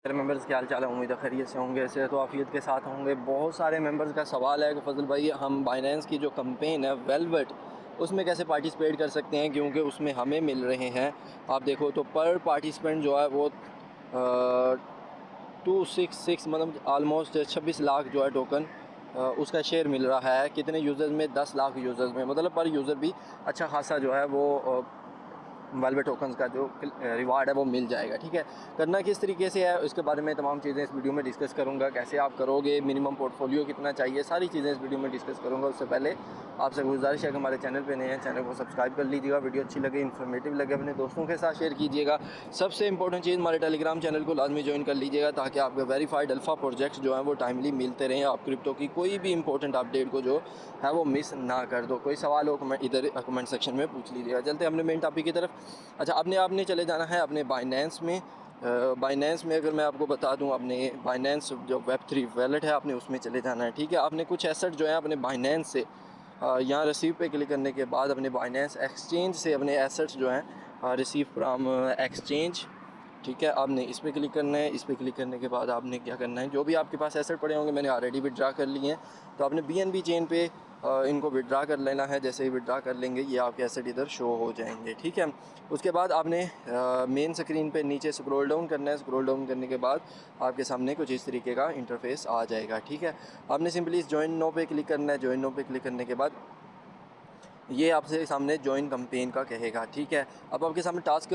मेरे मेंबर्स क्या हाल चाल है। उम्मीद है खैरियत से होंगे, सेहत तो आफियत के साथ होंगे। बहुत सारे मेंबर्स का सवाल है कि फजल भाई हम बाइनेंस की जो कैंपेन है वेलवेट उसमें कैसे पार्टिसिपेट कर सकते हैं, क्योंकि उसमें हमें मिल रहे हैं, आप देखो तो पर पार्टिसिपेंट जो है वो 266 मतलब आलमोस्ट 26 लाख जो है टोकन उसका शेयर मिल रहा है। कितने यूज़र्स में? 10 लाख यूज़र्स में, मतलब पर यूज़र भी अच्छा खासा जो है वो वेलवेट टोकन्स का जो रिवार्ड है वो मिल जाएगा। ठीक है, करना किस तरीके से है इसके बारे में तमाम चीज़ें इस वीडियो में डिस्कस करूंगा। कैसे आप करोगे, मिनिमम पोर्टफोलियो कितना चाहिए, सारी चीज़ें इस वीडियो में डिस्कस करूंगा। उससे पहले आपसे गुजारिश है कि हमारे चैनल पे नए हैं, चैनल को सब्सक्राइब कर लीजिएगा। वीडियो अच्छी लगे, इन्फॉर्मेटिव लगे, अपने दोस्तों के साथ शेयर कीजिएगा। सबसे इंपॉर्टेंट चीज़, हमारे टेलीग्राम चैनल को लाजमी ज्वाइन कर लीजिएगा ताकि आपके वेरीफाइड अल्फ़ा प्रोजेक्ट्स जो हैं वो टाइमली मिलते रहें। आप क्रिप्टो की कोई भी इंपॉर्टेंट अपडेट को जो है वो मिस ना कर दो। कोई सवाल हो इधर कमेंट सेक्शन में पूछ लीजिएगा। चलते हैं अपने मेन टॉपिक की तरफ। अच्छा, आपने चले जाना है अपने बाइनेंस में। बाइनेंस में अगर मैं आपको बता दूं, अपने बाइनेंस जो वेब3 वैलेट है आपने उसमें चले जाना है। ठीक है, आपने कुछ एसेट जो है अपने बाइनेंस से यहाँ रिसीव पे क्लिक करने के बाद अपने बाइनेंस एक्सचेंज से अपने एसेट्स जो हैं रिसीव फ्राम एक्सचेंज। ठीक है, आपने इस पर क्लिक करना है। इस पर क्लिक करने के बाद आपने क्या करना है, जो भी आपके पास एसेट पड़े होंगे, मैंने ऑलरेडी विड्रा कर लिए हैं, तो आपने BNB चेन पे इनको विड्रा कर लेना है। जैसे ही विड्रा कर लेंगे ये आपके एसेट इधर शो हो जाएंगे। ठीक है, उसके बाद आपने मेन स्क्रीन पे नीचे स्क्रॉल डाउन करना है। स्क्रॉल डाउन करने के बाद आपके सामने कुछ इस तरीके का इंटरफेस आ जाएगा। ठीक है, आपने सिंपली इस ज्वाइन नो पे क्लिक करना है। ज्वाइन नो पे क्लिक करने के बाद ये आपसे सामने ज्वाइन कैंपेन का कहेगा। ठीक है, अब आपके सामने टास्क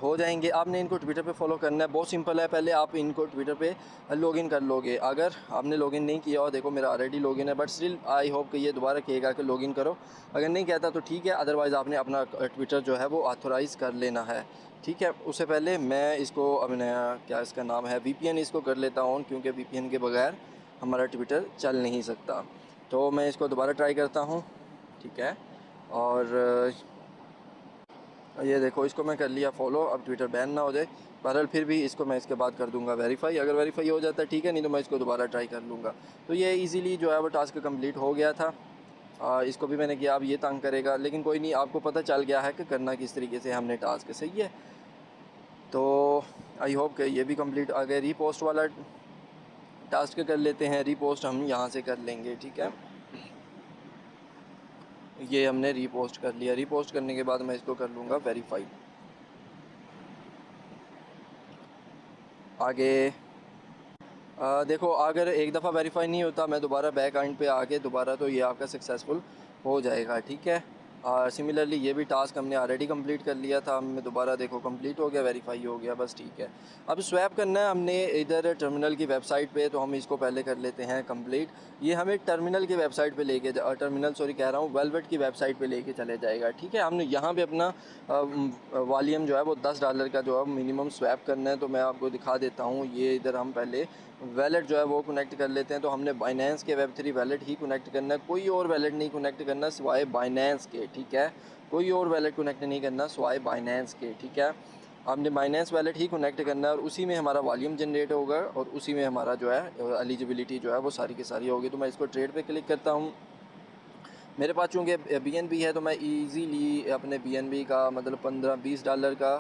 हो जाएंगे। आपने इनको ट्विटर पे फॉलो करना है। बहुत सिंपल है, पहले आप इनको ट्विटर पे लॉगिन कर लोगे। अगर आपने लॉगिन नहीं किया हो, देखो मेरा ऑलरेडी लॉगिन है, बट स्टिल आई होप कि ये दोबारा कहेगा कि लॉगिन करो। अगर नहीं कहता तो ठीक है, अदरवाइज़ आपने अपना ट्विटर जो है वो ऑथोराइज़ कर लेना है। ठीक है, उससे पहले मैं इसको अपने क्या इसका नाम है VPN इसको कर लेता हूँ, क्योंकि VPN के बगैर हमारा ट्विटर चल नहीं सकता। तो मैं इसको दोबारा ट्राई करता हूँ। ठीक है, और ये देखो इसको मैं कर लिया फॉलो। अब ट्विटर बैन ना हो जाए। बहरहाल फिर भी इसको मैं इसके बाद कर दूंगा वेरीफाई। अगर वेरीफाई हो जाता है ठीक है, नहीं तो मैं इसको दोबारा ट्राई कर लूँगा। तो ये इजीली जो है वो टास्क कंप्लीट हो गया था। इसको भी मैंने किया। अब ये तंग करेगा, लेकिन कोई नहीं, आपको पता चल गया है कि करना किस तरीके से हमने टास्क। सही है, तो आई होप कि ये भी कंप्लीट आ गया। रीपोस्ट वाला टास्क कर लेते हैं। रीपोस्ट हम यहाँ से कर लेंगे। ठीक है, ये हमने रीपोस्ट कर लिया। रीपोस्ट करने के बाद मैं इसको कर लूँगा वेरीफाई। आगे देखो, अगर एक दफ़ा वेरीफाई नहीं होता, मैं दोबारा बैक एंड पे आके दोबारा तो ये आपका सक्सेसफुल हो जाएगा। ठीक है, सिमिलरली ये भी टास्क हमने ऑलरेडी कंप्लीट कर लिया था। हमें दोबारा देखो कंप्लीट हो गया, वेरीफाई हो गया, बस ठीक है। अब स्वैप करना है हमने इधर टर्मिनल की वेबसाइट पे, तो हम इसको पहले कर लेते हैं कंप्लीट। ये हमें टर्मिनल की वेबसाइट पे लेके टर्मिनल सॉरी कह रहा हूँ, वेलवेट की वेबसाइट पे लेके चले जाएगा। ठीक है, हमने यहाँ पे अपना वॉल्यूम जो है वो $10 का जो है मिनिमम स्वैप करना है। तो मैं आपको दिखा देता हूँ। ये इधर हम पहले वैलेट जो है वो कनेक्ट कर लेते हैं। तो हमने बाइनेंस के वेब3 वैलेट ही कनेक्ट करना है, कोई और वैलेट नहीं कनेक्ट करना सिवाय बाइनेंस के। ठीक है, कोई और वैलेट कनेक्ट नहीं करना सिवाय बाइनेंस के। ठीक है, हमने बाइनेंस वैलेट ही कनेक्ट करना है और उसी में हमारा वॉल्यूम जनरेट होगा और उसी में हमारा जो है एलिजिबिलिटी जो है वो सारी की सारी होगी। तो मैं इसको ट्रेड पे क्लिक करता हूँ। मेरे पास चूँकि BNB है तो मैं इजीली अपने BNB का मतलब $15-20 का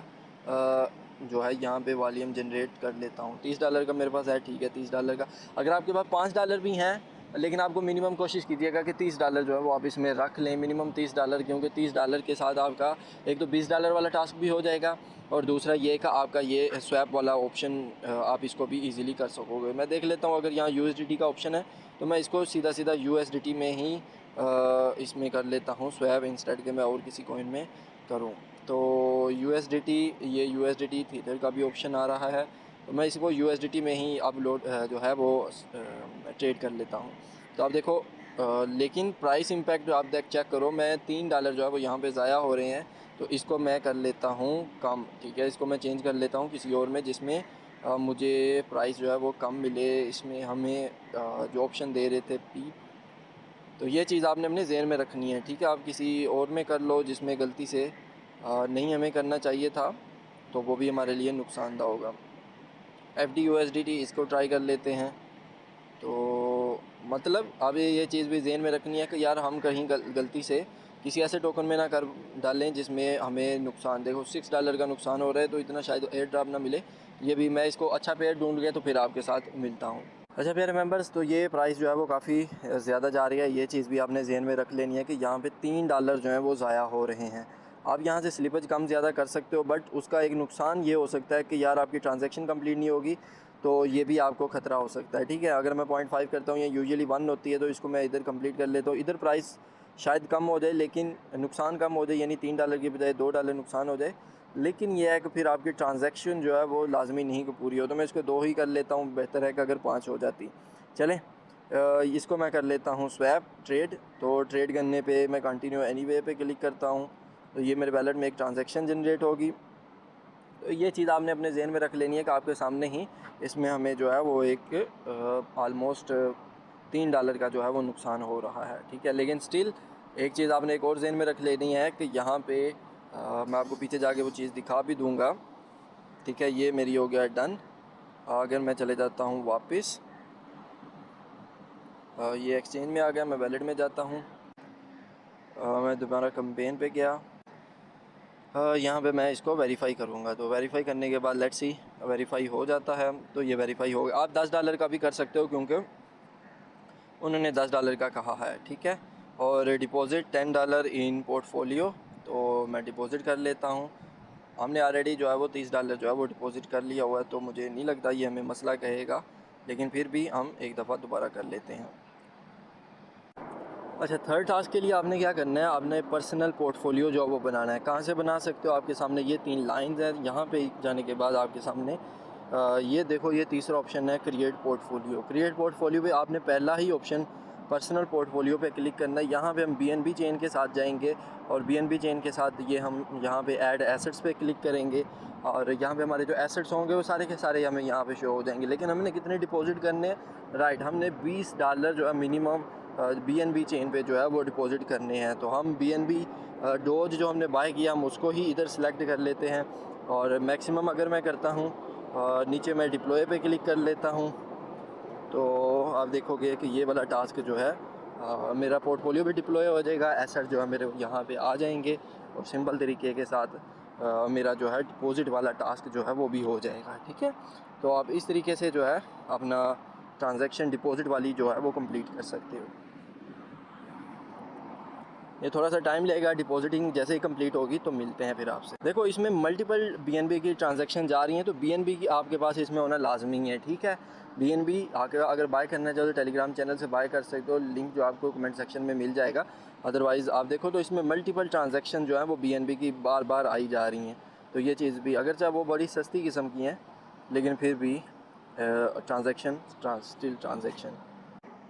जो है यहाँ पे वॉल्यूम जनरेट कर लेता हूँ। $30 का मेरे पास है। ठीक है, $30 का। अगर आपके पास $5 भी हैं, लेकिन आपको मिनिमम कोशिश कीजिएगा कि $30 जो है वो आप इसमें रख लें, मिनिमम $30, क्योंकि $30 के साथ आपका एक तो $20 वाला टास्क भी हो जाएगा और दूसरा ये कि आपका ये स्वैप वाला ऑप्शन आप इसको भी इजीली कर सकोगे। मैं देख लेता हूँ, अगर यहाँ USDT का ऑप्शन है तो मैं इसको सीधा सीधा USDT में ही इसमें कर लेता हूँ स्वैप, इंस्टेड के मैं और किसी कॉइन में करूँ। तो USDT, ये USDT थीटर का भी ऑप्शन आ रहा है, तो मैं इसको USDT में ही अपलोड जो है वो ट्रेड कर लेता हूँ। तो आप देखो लेकिन प्राइस इम्पैक्ट आप चेक करो, मैं $3 जो है वो यहाँ पे ज़ाया हो रहे हैं। तो इसको मैं कर लेता हूँ कम। ठीक है, इसको मैं चेंज कर लेता हूँ किसी और में जिसमें मुझे प्राइस जो है वो कम मिले। इसमें हमें जो ऑप्शन दे रहे थे पी, तो ये चीज़ आपने अपने ज़हन में रखनी है। ठीक है, आप किसी और में कर लो जिसमें गलती से नहीं हमें करना चाहिए था, तो वो भी हमारे लिए नुकसानदा होगा। FD/USDT इसको ट्राई कर लेते हैं। तो मतलब अब ये चीज़ भी ज़हन में रखनी है कि यार हम कहीं गलती से किसी ऐसे टोकन में ना कर डालें जिसमें हमें नुकसान, देखो $6 का नुकसान हो रहा है तो इतना शायद एयर ड्रॉप ना मिले। ये भी मैं इसको अच्छा पेयर ढूंढ गया तो फिर आपके साथ मिलता हूँ। अच्छा प्यारे मेंबर्स, तो ये प्राइस जो है वो काफ़ी ज़्यादा जा रही है। ये चीज़ भी आपने ज़हन में रख लेनी है कि यहाँ पे $3 जो है वो ज़ाया हो रहे हैं। आप यहाँ से स्लिपेज कम ज़्यादा कर सकते हो, बट उसका एक नुकसान ये हो सकता है कि यार आपकी ट्रांजैक्शन कंप्लीट नहीं होगी, तो ये भी आपको ख़तरा हो सकता है। ठीक है, अगर मैं 0.5 करता हूँ, ये यूजुअली 1 होती है, तो इसको मैं इधर कंप्लीट कर लेता हूँ। इधर प्राइस शायद कम हो जाए लेकिन नुकसान कम हो जाए, यानी $3 की बजाय $2 नुकसान हो जाए। लेकिन यह है कि फिर आपकी ट्रांजैक्शन जो है वो लाजमी नहीं कि पूरी हो, तो मैं इसको 2 ही कर लेता हूँ। बेहतर है कि अगर 5 हो जाती। चलें, इसको मैं कर लेता हूँ स्वैप ट्रेड। तो ट्रेड करने पे मैं कंटिन्यू एनीवे पे क्लिक करता हूँ, तो ये मेरे वैलेट में एक ट्रांजैक्शन जनरेट होगी। तो ये चीज़ आपने अपने जहन में रख लेनी है कि आपके सामने ही इसमें हमें जो है वो एक आलमोस्ट $3 का जो है वो नुकसान हो रहा है। ठीक है, लेकिन स्टिल एक चीज़ आपने एक और जहन में रख लेनी है कि यहाँ पे मैं आपको पीछे जाके वो चीज़ दिखा भी दूँगा। ठीक है, ये मेरी हो गया डन। अगर मैं चले जाता हूँ वापस, ये एक्सचेंज में आ गया, मैं वैलेट में जाता हूँ, मैं दोबारा कैंपेन पे गया, यहाँ पे मैं इसको वेरीफ़ाई करूँगा। तो वेरीफ़ाई करने के बाद लेट्स सी वेरीफ़ाई हो जाता है, तो ये वेरीफ़ाई हो गया। आप $10 का भी कर सकते हो क्योंकि उन्होंने $10 का कहा है। ठीक है, और डिपॉज़िट $10 इन पोर्टफोलियो, तो मैं डिपॉज़िट कर लेता हूँ। हमने ऑलरेडी जो है वो $30 जो है वो डिपॉज़िट कर लिया हुआ है, तो मुझे नहीं लगता ये हमें मसला कहेगा, लेकिन फिर भी हम एक दफ़ा दोबारा कर लेते हैं। अच्छा, थर्ड टास्क के लिए आपने क्या करना है, आपने पर्सनल पोर्टफोलियो जो है वो बनाना है। कहाँ से बना सकते हो, आपके सामने ये 3 लाइंस हैं। यहाँ पे जाने के बाद आपके सामने ये देखो, ये तीसरा ऑप्शन है क्रिएट पोर्टफोलियो। क्रिएट पोर्टफोलियो पे आपने पहला ही ऑप्शन पर्सनल पोर्टफोलियो पे क्लिक करना है। यहाँ पे हम BNB चेन के साथ जाएंगे और BNB चेन के साथ ये हम यहाँ पे ऐड एसेट्स पे क्लिक करेंगे और यहाँ पे हमारे जो एसेट्स होंगे वो सारे के सारे हमें यहाँ पे शो हो जाएंगे। लेकिन हमने कितने डिपॉजिट करने हैं, राइट, हमने $20 जो है मिनिमम BNB चेन पे जो है वो डिपॉजिट करने हैं। तो हम BNB डोज जो हमने बाय किया हम उसको ही इधर सेलेक्ट कर लेते हैं और मैक्सिमम अगर मैं करता हूँ नीचे मैं डिप्लॉय पे क्लिक कर लेता हूँ, तो आप देखोगे कि ये वाला टास्क जो है मेरा पोर्टफोलियो भी डिप्लॉय हो जाएगा, एसेट जो है मेरे यहाँ पे आ जाएंगे और सिंपल तरीके के साथ मेरा जो है डिपॉजिट वाला टास्क जो है वो भी हो जाएगा। ठीक है, तो आप इस तरीके से जो है अपना ट्रांजैक्शन डिपॉजिट वाली जो है वो कंप्लीट कर सकते हो। ये थोड़ा सा टाइम लगेगा, डिपॉजिटिंग जैसे ही कंप्लीट होगी तो मिलते हैं फिर आपसे। देखो, इसमें मल्टीपल BNB की ट्रांजैक्शन जा रही हैं, तो BNB की आपके पास इसमें होना लाजमी है। ठीक है, BNB अगर बाय करना चाहो तो टेलीग्राम चैनल से बाय कर सकते हो, लिंक जो आपको कमेंट सेक्शन में मिल जाएगा। अदरवाइज़ आप देखो तो इसमें मल्टीपल ट्रांजैक्शन जो है वो BNB की बार बार आई जा रही हैं। तो ये चीज़ भी, अगर चाहे वो बड़ी सस्ती किस्म की हैं लेकिन फिर भी ट्रांजैक्शन स्टिल ट्रांजैक्शन।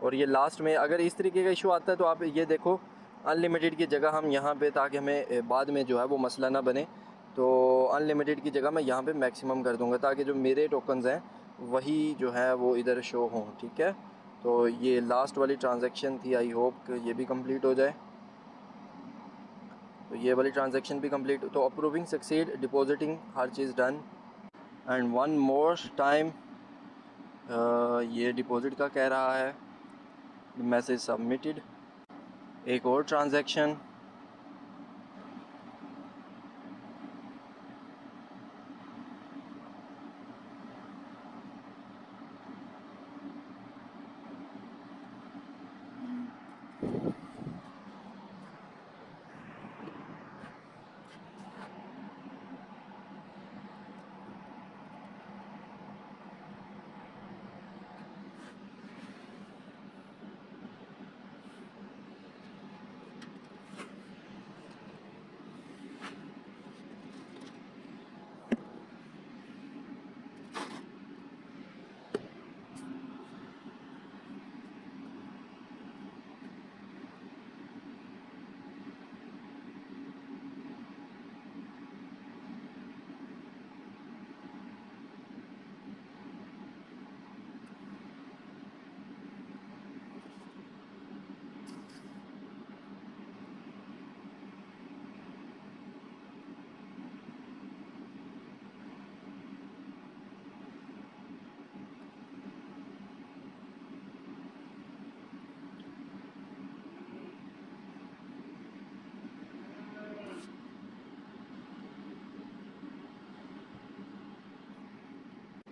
और ये लास्ट में अगर इस तरीके का इशू आता है तो आप ये देखो, अनलिमिटेड की जगह हम यहाँ पे, ताकि हमें बाद में जो है वो मसला ना बने, तो अनलिमिटेड की जगह मैं यहाँ पे मैक्सिमम कर दूँगा ताकि जो मेरे टोकन्स हैं वही जो है वो इधर शो हों। ठीक है, तो ये लास्ट वाली ट्रांजैक्शन थी, आई होप कि ये भी कंप्लीट हो जाए। तो ये वाली ट्रांजैक्शन भी कंप्लीट, तो approving succeed depositing her cheese done and one more time ये डिपॉजिट का कह रहा है, मैसेज सबमिटेड, एक और ट्रांजैक्शन।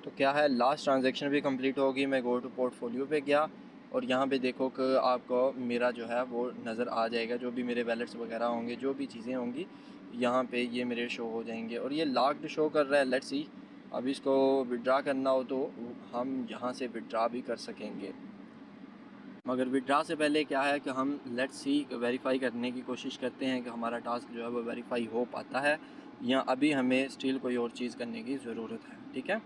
तो क्या है, लास्ट ट्रांजैक्शन भी कंप्लीट होगी। मैं गो टू पोर्टफोलियो पे गया और यहाँ पे देखो कि आपको मेरा जो है वो नज़र आ जाएगा, जो भी मेरे वैलेट्स वगैरह होंगे, जो भी चीज़ें होंगी यहाँ पे ये मेरे शो हो जाएंगे। और ये लॉक्ड शो कर रहा है, लेट्स सी। अब इसको विड्रा करना हो तो हम यहाँ से विड्रा भी कर सकेंगे, मगर विड्रा से पहले क्या है कि हम लेट्स सी वेरीफाई करने की कोशिश करते हैं कि हमारा टास्क जो है वो वेरीफाई हो पाता है या अभी हमें स्टिल कोई और चीज़ करने की ज़रूरत है। ठीक है,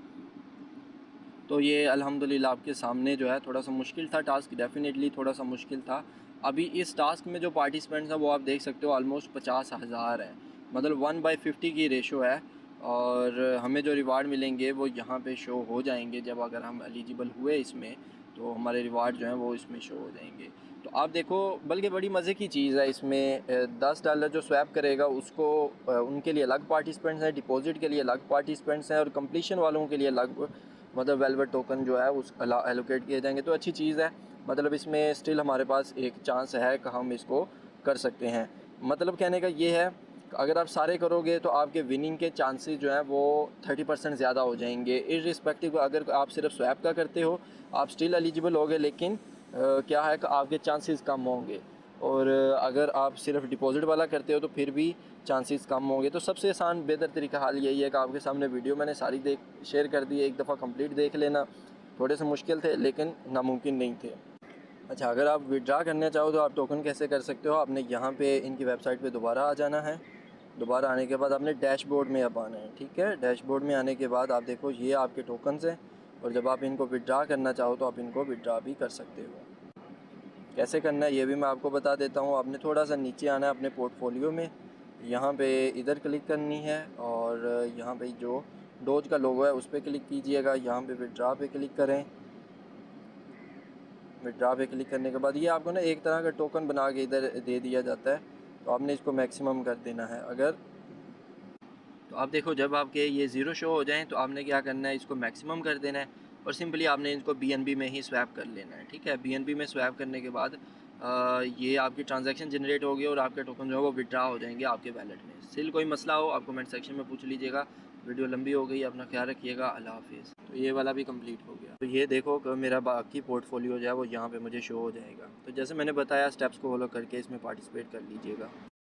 तो ये अल्हम्दुलिल्लाह आपके सामने जो है थोड़ा सा मुश्किल था टास्क, डेफिनेटली थोड़ा सा मुश्किल था। अभी इस टास्क में जो पार्टिसिपेंट्स हैं वो आप देख सकते हो ऑलमोस्ट 50,000 है, मतलब 1/50 की रेशो है। और हमें जो रिवार्ड मिलेंगे वो यहाँ पे शो हो जाएंगे, जब अगर हम एलिजिबल हुए इसमें तो हमारे रिवार्ड जो हैं वो इसमें शो हो जाएंगे। तो आप देखो, बल्कि बड़ी मज़े की चीज़ है इसमें, $10 जो स्वैप करेगा उसको उनके लिए अलग पार्टिसिपेंट्स हैं, डिपॉजिट के लिए अलग पार्टिसिपेंट्स हैं और कंप्लीशन वालों के लिए अलग, मतलब वेलवेट टोकन जो है उस एलोकेट किए जाएंगे। तो अच्छी चीज़ है, मतलब इसमें स्टिल हमारे पास एक चांस है कि हम इसको कर सकते हैं। मतलब कहने का ये है, अगर आप सारे करोगे तो आपके विनिंग के चांसेस जो हैं वो 30% ज़्यादा हो जाएंगे। इर्रिस्पेक्टिव अगर आप सिर्फ स्वैप का करते हो आप स्टिल एलिजिबल होगे, लेकिन क्या है कि आपके चांसेस कम होंगे। और अगर आप सिर्फ डिपॉजिट वाला करते हो तो फिर भी चांसेस कम होंगे। तो सबसे आसान बेहतर तरीका हाल यही है कि आपके सामने वीडियो मैंने सारी शेयर कर दी है, एक दफ़ा कंप्लीट देख लेना। थोड़े से मुश्किल थे लेकिन नामुमकिन नहीं थे। अच्छा, अगर आप विड्रा करना चाहो तो आप टोकन कैसे कर सकते हो, आपने यहाँ पे इनकी वेबसाइट पे दोबारा आ जाना है। दोबारा आने के बाद आपने डैशबोर्ड में अब आना है। ठीक है, डैशबोर्ड में आने के बाद आप देखो ये आपके टोकन्स हैं और जब आप इनको विड्रा करना चाहो तो आप इनको विड्रा भी कर सकते हो। कैसे करना है ये भी मैं आपको बता देता हूँ। आपने थोड़ा सा नीचे आना है अपने पोर्टफोलियो में, यहाँ पे इधर क्लिक करनी है और यहाँ पे जो डोज का लोगो है उस पर क्लिक कीजिएगा। यहाँ पे विड्रा पे क्लिक करें। विड्रा पे क्लिक करने के बाद ये आपको ना एक तरह का टोकन बना के इधर दे दिया जाता है, तो आपने इसको मैक्सिमम कर देना है। अगर तो आप देखो, जब आपके ये ज़ीरो शो हो जाएं तो आपने क्या करना है, इसको मैक्सिमम कर देना है और सिंपली आपने इनको BNB में ही स्वैप कर लेना है। ठीक है, BNB में स्वैप करने के बाद ये आपकी ट्रांजैक्शन जनरेट होगी और आपके टोकन जो है वो विड्रा हो जाएंगे आपके वैलेट में। स्टिल कोई मसला हो आप कमेंट सेक्शन में पूछ लीजिएगा। वीडियो लंबी हो गई, अपना ख्याल रखिएगा। अल्लाह हाफिज़। तो ये वाला भी कंप्लीट हो गया। तो ये देखो कि मेरा बाकी पोर्टफोलियो जो है वो यहाँ पे मुझे शो हो जाएगा। तो जैसे मैंने बताया, स्टेप्स को फॉलो करके इसमें पार्टिसिपेट कर लीजिएगा।